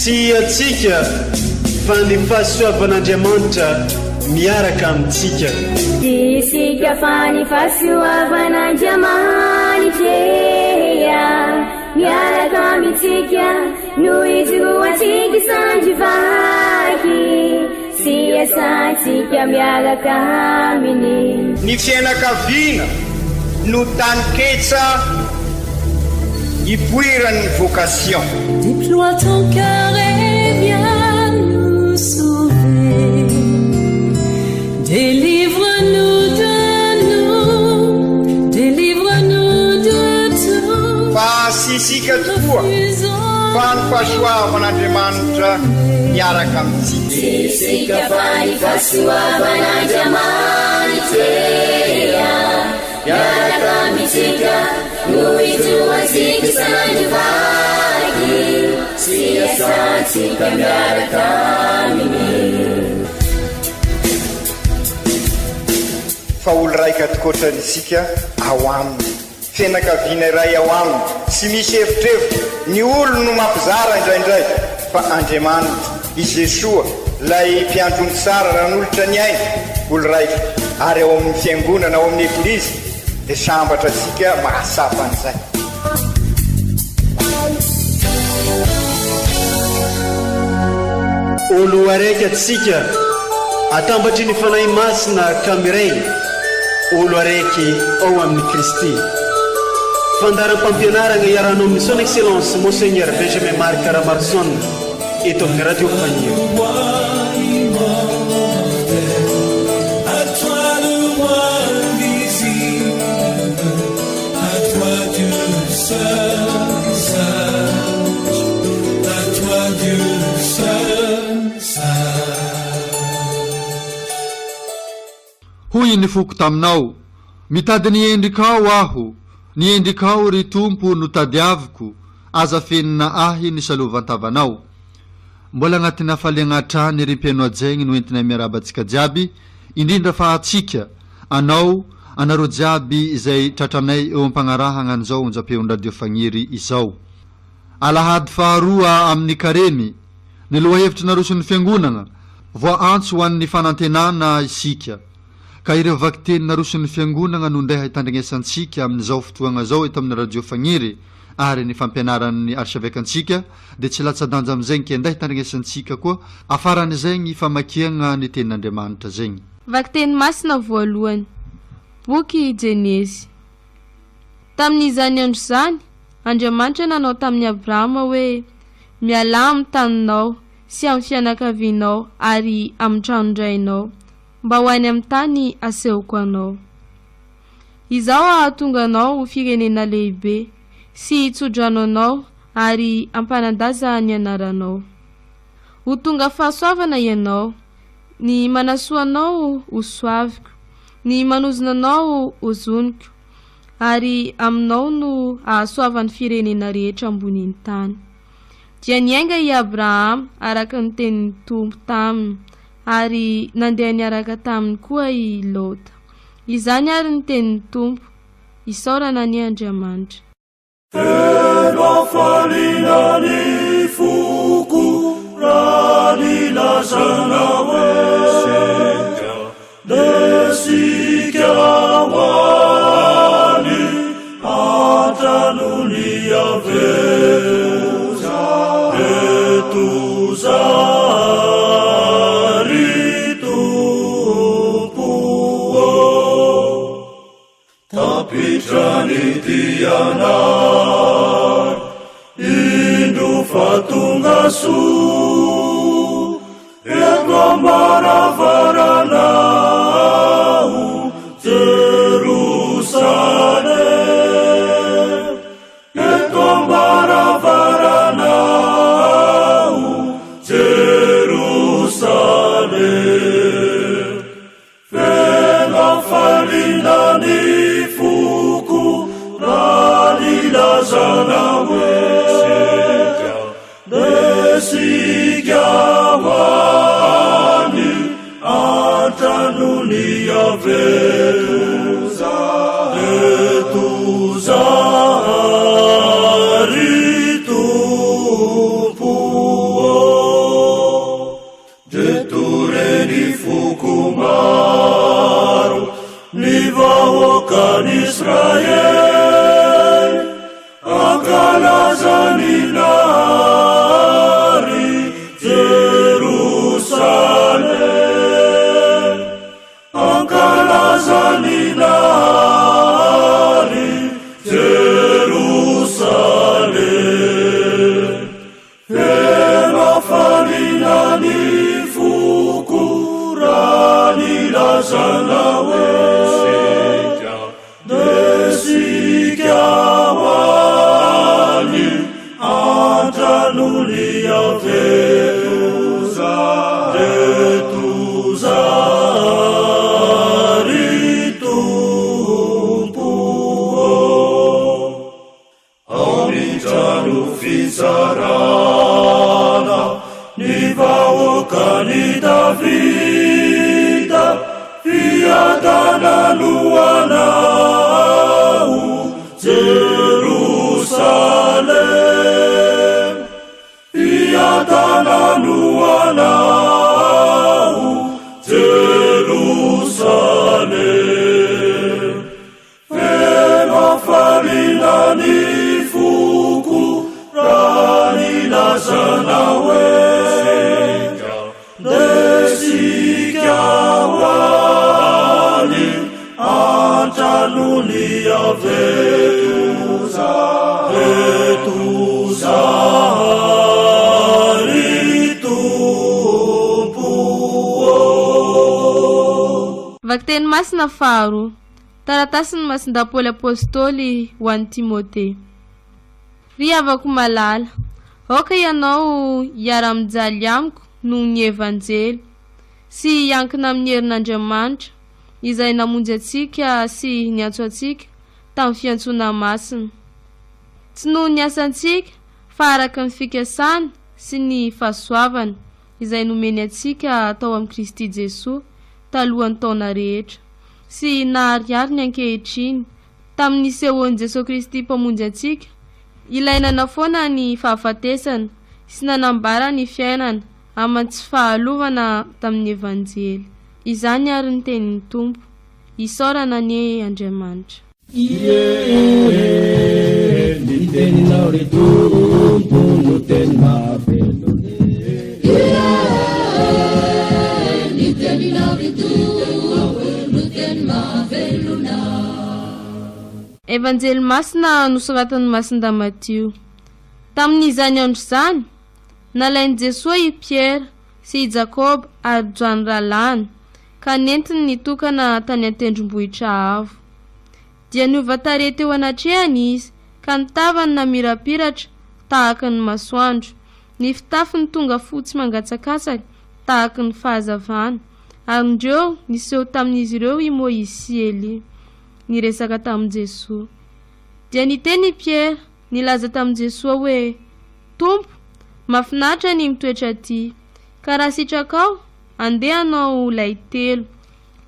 sy atsika fa ny fahasoavan'Andriamanitra miaraka amintsika. Isika fa ny fahasoavan'Andriamanitra miaraka amintsika no itroatsika sandrivaky sy asantsika miaraka aminy. Ny fianakaviana no taniketsa ipoiran'ny vocation. Déploie ton cœur et viens nous sauver. Délivre-nous de nous, délivre-nous de tout. Fa sisika tokoa fa ny fahasoavan'Andriamanitra miaraka amintsika. Sisika fa ny fahasoavan'Andriamanitra miaraka amintsika no itroatsika sandrivaky sy asantsika miaraka aminy. Fa olo raika tokoatran'isika ao aminy, fianakaviana iray ao aminy, sy misy hevitrevitra ny olo no mampizara indraindray, fa Andriamanitra i Jesoa lay mpiandrony tsara ran'olotra ny aina, olo raika ary ao amin'ny fiangonana ao amin'ny eglizy dia sambatra atsika mahasapa an'izay. Olo araiky atsika atambatry ny fanahy masina kamiray, olo araiky ao amin'ny Kristy. Fandaram-pampianarana iaranao amin'ny son excellence Monseigneur Benjamin Marc Caramarson eto amin'ny radio Fagnier. Hoy ny foko taminao, mitady ny endrikao aho, ny endrikao ry tompo no tadiaviko, aza fenina ahy ny salovantavanao. Mbola agnatin'ny hafaliagna trany ry mpiaino ajegny no entina miarabantsika jiaby, indrindra fa atsika, anao, anareo jiaby izay tratranay eo am-pagnarahagna an'izao onjam-peon'ny radio Fagniry izao. Alahady faharoa amin'ny kareny, ny lohahevitry nareo sy ny fiangonana, voaantso ho an'ny fanantenana isika. Ka ireo vakiteny nareo sy ny fiangonana no ndeha hitandrignesantsika amin'izao fotoagna zao eto amin'ny radio Fagniry ary ny fampianaran'ny archevêque-antsika dia tsy latsa-danja amin'izay ke ndeha hitandrignesantsika koa afaran'izay ny famakiagna ny tenin'Andriamanitra zegny. Vakiteny masina voalohany, boky Jenezy. Tamin'izany andro zany, Andriamanitra nanao tamin'ny Abrahama hoe miala amin'ny taninao sy amin'ny fianakavianao ary amin'ny tranondrainao mba ho any amin'ny tany asehoko anao. Izao ahatonga anao ho firenena lehibe sy hitsodrano anao ary ampanandaza ny anaranao. Ho tonga fahasoavana ianao, ny manasoa anao ho soaviko, ny manozona anao ho zoniko, ary aminao no ahasoavan'ny firenena rehetra ambonin'ny tany. Dia niainga i Abraham araka ny tenin'ny Tompo taminy, ary nandeha niaraka taminy koa i Lota. Izany ary ny tenin'ny Tompo, isaorana ny Andriamanitra. Telo afaliana ny foko raha nilazana hoe desika hoany antanony aveo etozary tompoa tapitrany dianar indro fatonga so eto ambaravaranaho Jerusalem eto ambaravaranaho Jerusalem fena falina ny foko raha nilazana hoe desika hoany antanony etozary tompoa vahoakan'Israel ankalazany nahary Jerusalem ankalazany nahary Jerusalem feno falinany foko raha nilazana hoe desika hoany andranony Detuzary tompo ao nitrano fitsarana ny vahoakany Davida fiadana loanao Jerusalem fiadana loanao Jerusalem feno falinany foko raha nilazana hoe desika hoany andranony Detuzary tompo Vaky teny masina faharoa. Taratasy ny masindapoly apôstôly ho an'ny Timote. Ry havako malala, aoka ianao hiara-mijaly amiko noho ny evanjely sy hiankina amin'ny herin'Andriamanitra izay namonjy atsika sy niantso atsika tamin'ny fiantsona masina. Tsy noho ny asantsika fa araka ny fikasana sy ny fahasoavana izay nomeny atsika tao amin'ny Kristy Jesosy talohan'ny taona rehetra sy naharihary ny ankehitriny tamin'ny sehoan'i Jesosy Kristy mpamonjy atsika. Ilainana foana ny fahafatesana sy nanambara ny fiainana amin'ny tsy fahalovana tamin'ny evanjely. Izany ary ny tenin'ny Tompo, isaorana ny Andriamanitra. Ny teninao ry Tompo no teny mahavelona. Ny teninao ry Tompo no teny mahavelona. Evanjely masina nosoratan'ny masinda Matio. Tamin'izany andro izany, nalain'i Jesosy i Pierre sy i Jakob ary Joany ralany ka nentiny nitokana tany an-tendrombohitra avo. Dia niova tarehy teo anatrehany izy ka nitavany namirapiratra tahaka ny masoandro, ny fitafiny tonga fotsy mangatsakatsaka tahaka ny fahazavana, ary ndreo niseho tamin'izy ireo i Moïse sy Elia niresaka tamin'i Jesosy. Dia niteny Pierre nilaza tamin'i Jesosy hoe, Tompo, mahafinaritra ny mitoetra aty, ka raha sitrakao andehanao lay telo,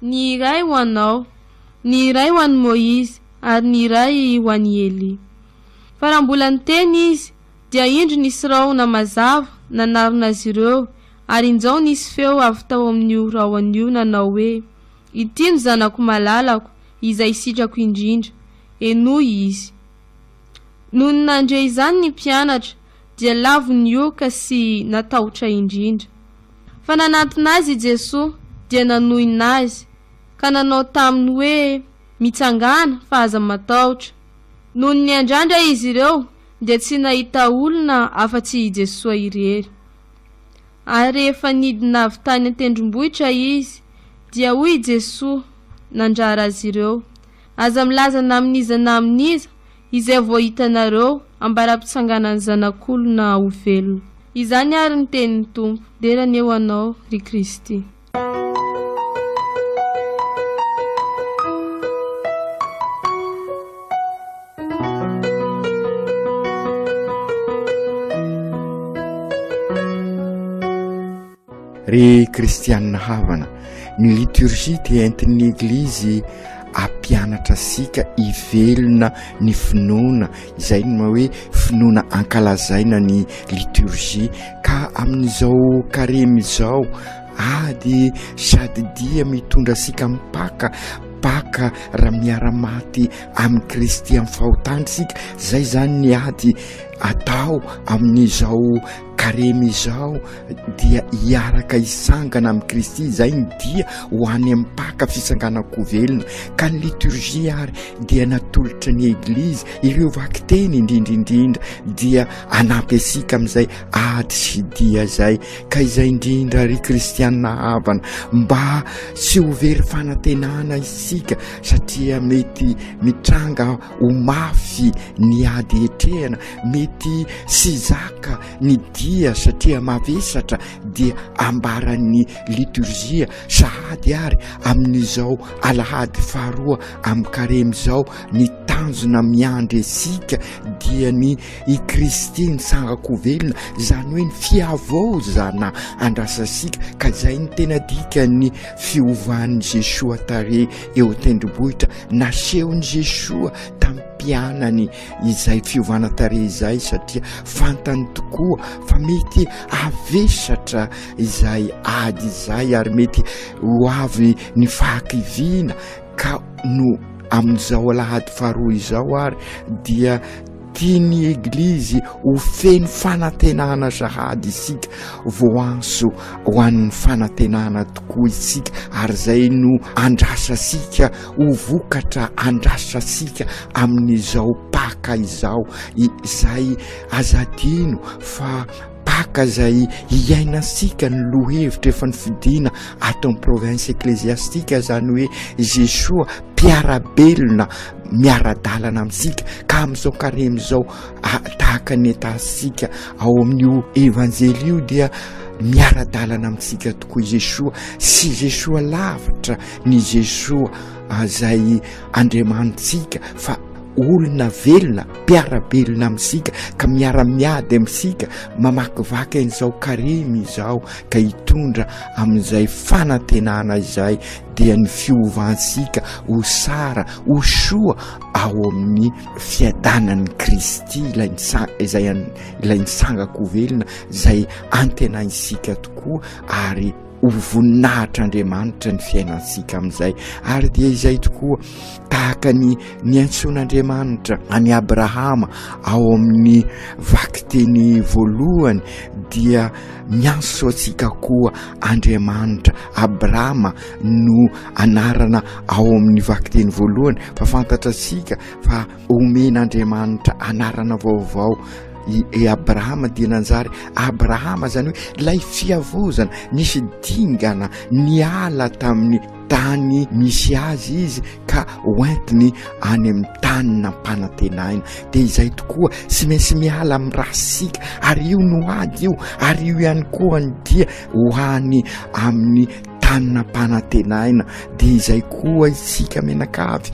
ny iray ho anao, ny iray ho an'i Moïse ary ny iray ho an'i Elia. Fa raha mbola niteny izy, dia indro nisy rahona mazava nanarona azy ireo, ary injao nisy feo avy tao amin'io rahon'io nanao hoe, ity no zanako malalako izay sitrako indrindra, enoy izy. Noho ny nandre izany ny mpianatra, dia lavo ny oka sy natahotra indrindra. Fa nanantona azy Jesosy dia nanohina azy, ka nanao taminy hoe mitsangana fa aza matahotra. Noho ny andrandra izy ireo, dia tsy nahita olona afa-tsy Jesosy irery. Ary rehefa nidina avy tany an-tendrombohitra izy, dia hoy Jesosy nandrara azy ireo, aza milaza naminiza naminiza izay vao hitanareo ambara-pitsanganan'ny zanak'olona ho velona. Izany ary ny tenin'ny Tompo, derany eo anao ry Kristy. Ry kristianina havana, ny liturgie dia entin'ny eglizy ampianatra sika ivelona ny finoana, izay no hoe finoana ankalazaina ny liturgie. Ka amin'izao karemy izao dia sady dia mitondra sika mipaka Paka raha miara-maty amin'ny Kristy amin'ny fahotandrisika, zay zany ny ady atao amin'izao karemy izao dia hiaraka hisangana amin'ny Kristy. Zay ny dia ho any amin'ny Paka fisanganako velona. Ka ny liturgia ary dia natolotra ny Eglizy, ireo vakiteny indrindra dia anampy asika amin'izay ady sy dia zay. Ka izay indrindra ry kristianina havana, mba tsy ho very fanantenana isika, satria mety mitranga ho mafy ny ady etrehana, mety sy zaka ny dia satria mavesatra, dia ambaran'ny liturgia sahady ary amin'izao alahady faharoa amin'ny karemy zao ny tanjona miandry asika dia ny i Kristy ny sangako velona, zany hoe ny fiavozana andrasa asika. Ka zay ny tena dikany fiovan'ny Jesoa tare eo tendrombohitra, nasehony Jesoa tamin'ny mpianany izay fiovana tare izay, satria fantany tokoa fa mety avesatra izay ady izay ary mety ho avy ny fahakiviana. Ka no amin'izao alahady faharoa izao ary dia tiany Eglizy ho feno fanantenana sahady isika, voanso ho an'ny fanantenana tokoa isika, ary zay no andrasa asika ho vokatra, andrasa asika amin'izao Paka izao. Izay azadino fa Paka zay hiainasika ny lohevitra efa nifidina ato amin'ny province ecclésiastique, zany hoe Jesoa mpiarabelona miara-dalana amintsika. Ka amin'izao karemy zao tahaka ny etasika ao amin'io evanjely io dia miara-dalana amintsika tokoa Jesoa, sy Jesoa lavitra ny Jesoa zay Andriamanitsika, fa olona velona mpiarabelona amintsika, ka miara-miady amintsika mamakivaky an'izao karemy izao, ka hitondra amin'izay fanantenana izay dia ny fiovansika ho sara ho soa ao amin'ny fiadanan'ny Kristy izay nisangako velona, zay antenaisika tokoa ary ho voninahitr'Andriamanitra ny fiainansika amin'izay. Ary dia izay tokoa tahaka ny antsoin'Andriamanitra any Abrahama ao amin'ny vakiteny voalohany, dia miantso atsika koa Andriamanitra. Abrahama no anarana ao amin'ny vakiteny voalohany, fa fantatra atsika fa omen'Andriamanitra anarana vaovao i Abrahama dia nanjary Abrahama, zany hoe lay fiavozana nisy dingana niala tamin'ny tany misy azy izy ka hoentiny any amin'ny tanina mpanantenaina. Dia izay tokoa sy maintsy miala amin'ny rasika, ary io no ady io, ary io ihany koa ny dia ho any amin'ny tanina mpanantenaina. Dia izay koa isika menakavy,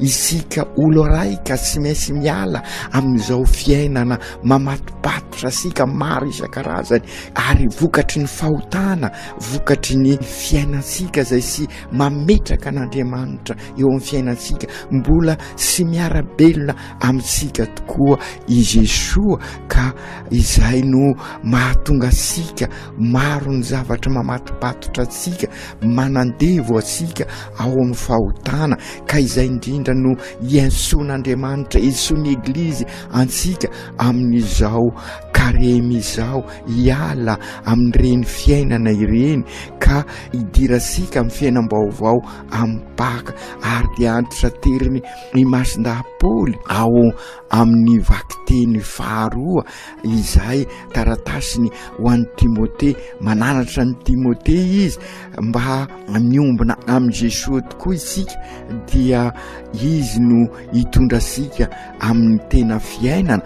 isika olo raika sy maintsy miala amin'izao fiainana mamatopatotra asika maro isan-karazany, ary vokatry ny fahotana, vokatry ny fiainansika zay sy mametraka an'Andriamanitra eo amin'ny fiainansika, mbola sy miarabelona amintsika tokoa i Jesoa. Ka izay no mahatonga asika maro ny zavatra mamatopatotra atsika, manandevo atsika ao amin'ny fahotana. Ka izay indrindra no iantsoan'Andriamanitra, iantsoany Eglizy antsika amin'izao karemy izao, hiala amin'ireny fiainana ireny, ka hidirasika amin'ny fiainam-baovao amin'ny Paka. Ary dia antitra teriny i Masindahapoly ao amin'ny vakiteny faharoa izay taratasiny ho an'ny Timote, mananatra ny Timote izy mba miombona amin'ny Jesoa tokoa isika, dia izy no hitondra asika amin'ny tena fiainana,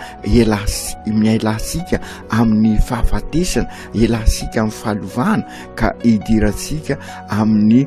miailasika amin'ny fahafatesana, ialasika amin'ny fahalovana, ka hidiratsika amin'ny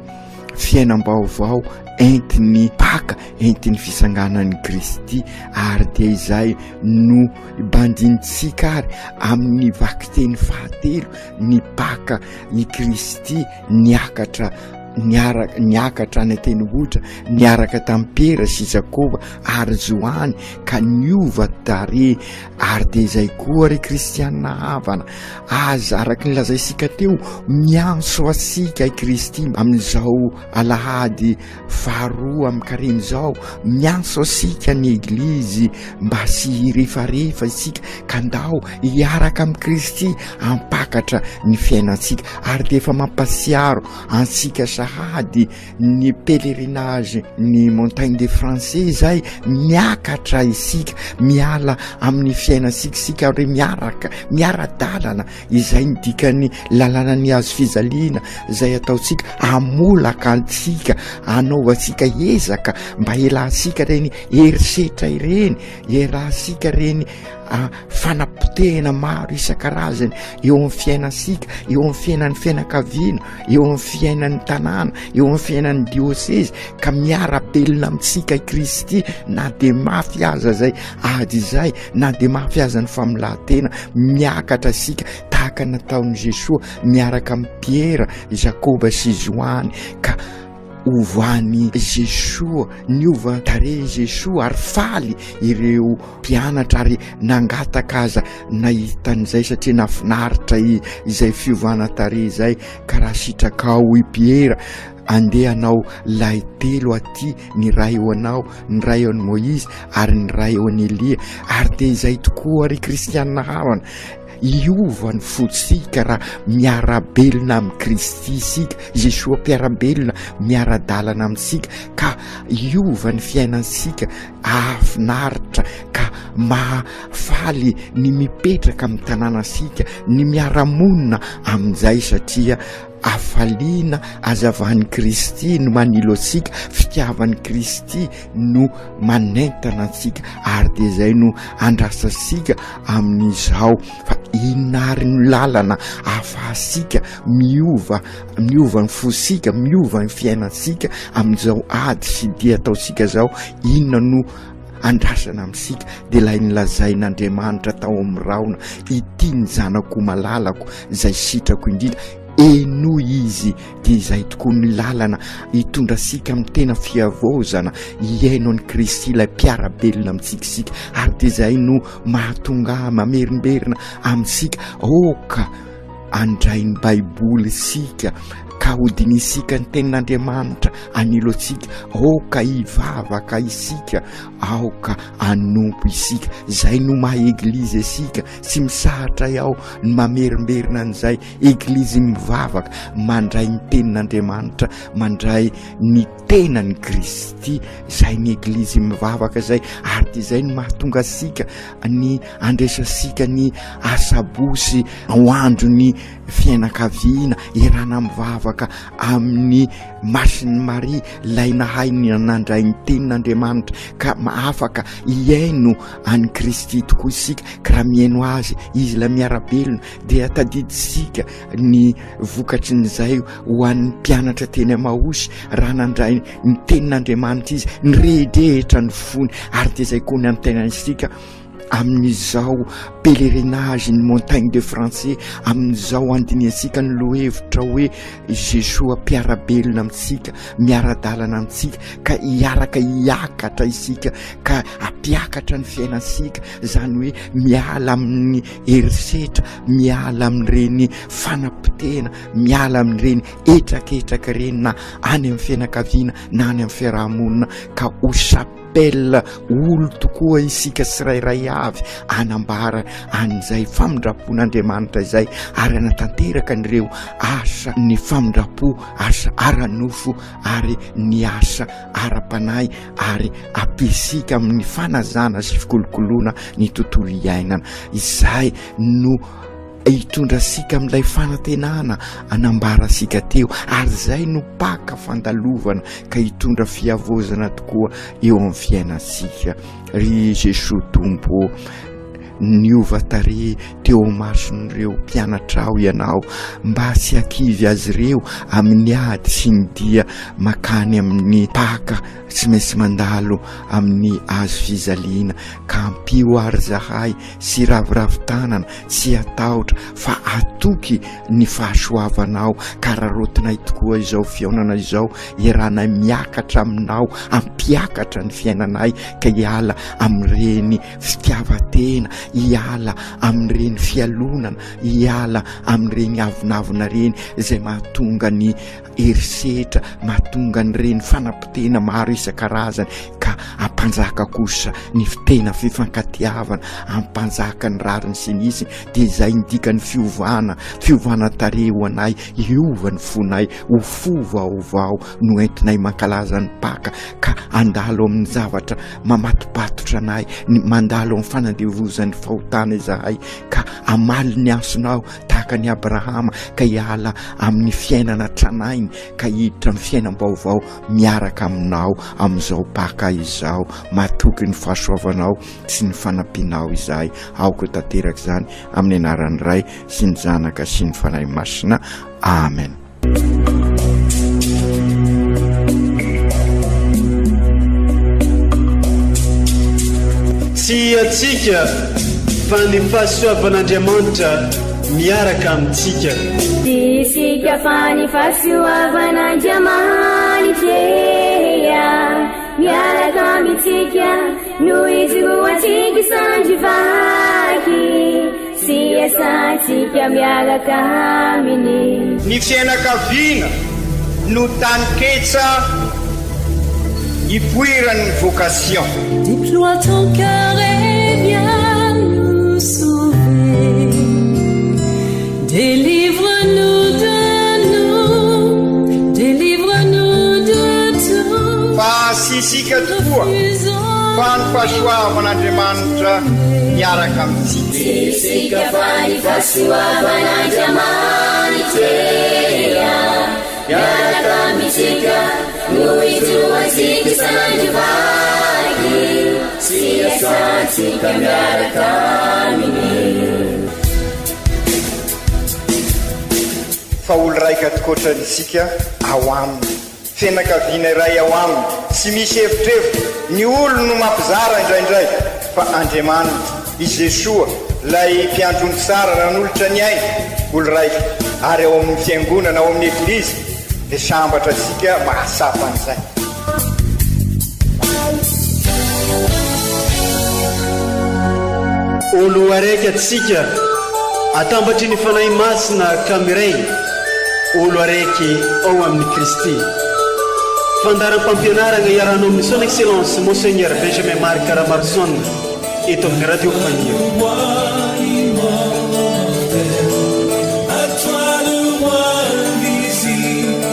fiainam-baovao entiny Paka, entiny fisanganan'ny Kristy. Ary dia izay no bandinitsika ary amin'ny vakiteny fahatelo, ny Paka i Kristy niakatra niakatra any teny otra niaraka tamin'ny Pera sy Jakoba ary Joany ka niova tare ary de zay koa ry kristianina havana azy araky nilazaisika teo mianso asika i Kristy amin'izao alahady faharoa amin'ny kareny zao mianso asika ny eglizy mba sy rehefarehefa isika ka ndao hiaraka amin'ny Kristy ampakatra ny fiainantsika ary de efa mampasiaro ansika sahady ny pèlerinage ny montagne des Français zay miakatra isika miala amin'ny fiainantsika sika re miara-dalana izay ny dikany lalana ny azo fizaliana zay ataotsika amolaka antsika anaovantsika ezaka mba elansika reny herisetra ireny eransika reny fanapotehana maro isan-karazany eo amin'ny fiainansika eo amin'ny fiainan'ny fianakaviana eo amin'ny fiainan'ny tanàna eo amin'ny fiainan'ny diocese ka miara-belona amintsika i Kristy na de mafy aza zay ady zay na de mafy aza ny famolahantena miakatra sika tahaka nataon'i Jesoa miaraka amin'ny Piera, Jakoba sy Joany ka ovany Jesoa niova tare Jesoa ary faly ireo mpianatra ary nangataka aza nahitan'izay satria nafinaritra izay fiovana tare zay ka raha sitrakao i Piera andeha anao lay telo aty ny ray eo anao ny ray eo an'i Moïse ary ny ray eo an'i Elia ary de izay tokoa ry kristianina havana iova ny fotsika raha miara-belona amin'ny Kristy sika Jesoa mpiara-belona miara-dalana amintsika ka iova ny fiainansika afinaritra ka mahafaly ny mipetraka amin'ny tanànasika ny miara-monina amin'izay satria afaliana azavahan'ny Kristy no manilo antsika fitiavan'ny Kristy no manentana antsika ary de zay no andrasasika amin'izao fa inona ary no lalana ahafahasika miova ny fosika miova ny fiainansika amin'izao ady sy dia ataosika zao inona no andrasana amintsika de ilay nilazain'Andriamanitra tao amin'ny raona ity ny zanako malalako zay sitrako indrindra eno izy de izay tokoa ny lalana hitondrasika amin'ny tena fiavozana iaino any Kristy ilay mpiara-belona amintsika ary de zay no mahatonga mamerimberina amintsika oka andrain'ny baiboly sika ka hodinisika ny tenin'Andriamanitra anilo antsika aoka hivavaka isika aoka anompo isika zay no maha eglizy isika sy misahatra iaho ny mamerimberina an'izay eglizy mivavaka mandray ny tenin'Andriamanitra mandray ny tenan'ny Kristy zay ny eglizy mivavaka zay ary de zay no mahatonga asika ny andresasika ny asabosy ao andro ny fianakaviana irana mivavaka amin'ny masin'ny Maria lay nahay nandray ny tenin'Andriamanitra ka afaka iaino any Kristy tokoa isika ka raha miaino azy izy la miara-belona de atadidisika ny vokatry n'izay ho an'ny mpianatra teny Emaosy raha nandray ny tenin'Andriamanitra izy nyrehidrehitra ny fony ary de zay koa ny antenaisika amin'izao pèlerinage ny montagne des Français amin'izao andiniansika ny lohevitra hoe Jesoa mpiara-belona amintsika miara-dalana amintsika ka hiakatra isika ka ampiakatra ny fiainansika zany hoe miala amin'ny herisetra miala amin'ireny fanapotena miala amin'ireny etraketraka ireny na any amin'ny fianakaviana na any amin'ny fiarahamonina ka pelle olo tokoa isika sirairay avy anambara an'izay famindrapon'Andriamanitra izay ary anatanteraka n'ireo asa ny famindrapo asa ara-nofo ary ny asa ara-panahy ary ampiasika amin'ny fanazana sy fikolokoloana ny tontolo iainana izay no hitondrasika amin'ilay fanantenana anambarasika teo ary zay no paka fandalovana ka hitondra fiavozana tokoa eo amin'ny fiainansika ry Jesoa tompo niovatare teo mason'ireo mpianatra ao ianao mba sy akivy azy ireo amin'ny ady sy ny dia makany amin'ny paka tsy maintsy mandalo amin'ny hazo fizaliana ka ampio ary zahay sy raviravitanana tsy atahotra fa atoky ny fahasoavanao ka rarotinay tokoa izao fiaonana izao iranay miakatra aminao ampiakatra ny fiainanay ka hiala amin'ireny fitiavatena hiala amin'ireny fialonana hiala amin'ireny avinavina reny izay mahatonga ny herisetra mahatonga n'ireny fanampitena maro isan-karazany ka ampanjaka kosa ny tena fifankatiavana ampanjaka ny rariny sy nisy dia izay indika ny fiovana tare ho anay iova ny fonay ho fo vaovao no entinay mankalaza ny paka ka andalo amin'ny zavatra mamatopatotra anay mandalo amin'ny fanandevozan'ny fahotana izahay ka amaly ny asonao tahaka ny Abrahama ka hiala amin'ny fiainana tranainy ka hiditra amin'ny fiainam-baovao miaraka aminao amin'izao paka izao matoky ny fahasoavanao sy ny fanampinao izahay aoko tanteraka izany amin'ny anaran'ny Ray sy ny Zanaka sy ny Fanahy Masina. Amen. Tsy atsika fa ny fahasoavan'Andriamanitra miaraka amintsika. Isika fa ny fahasoavan'Andriamanitra miaraka amintsika noho izy roantsika sandrivaky sy asantsika miaraka aminy. Ny fianakaviana no taniketsa ipoiran'ny vocation. Déploie ton cœur et viens nous sauver. Délivre-nous de nous, délivre-nous de tout. Fa sisika tokoa fa ny fahasoavan'Andriamanitra miaraka amintsika. Sisika fa ny fahasoavan'Andriamanitra miaraka amintsika noho izy roantsika sandrivaky sy asantsika miaraka aminy. Fa olo raika tokoatranisika ao aminy fianakaviana iray ao aminy sy misy hevitrevitra ny olo no mampizara indraindray fa Andriamanitra i Jesoa lay mpiandrony tsara nanolotra ny aina olo raika ary ao amin'ny fiangonana ao amin'ny eglizy dia sambatra tsika mahasapan'izay. Olo araiky atsika atambatry ny fanahy masina kamiray olo araiky ao amin'ny Kristy. Fandaram-pampianarana iaranao amin'ny son excellence Monseigneur Benjamin Marc Caramarson eto amin'ny radio Fania. À toi le roi invisible,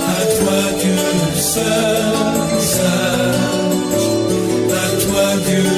à toi Dieu seul sage, à toi Dieu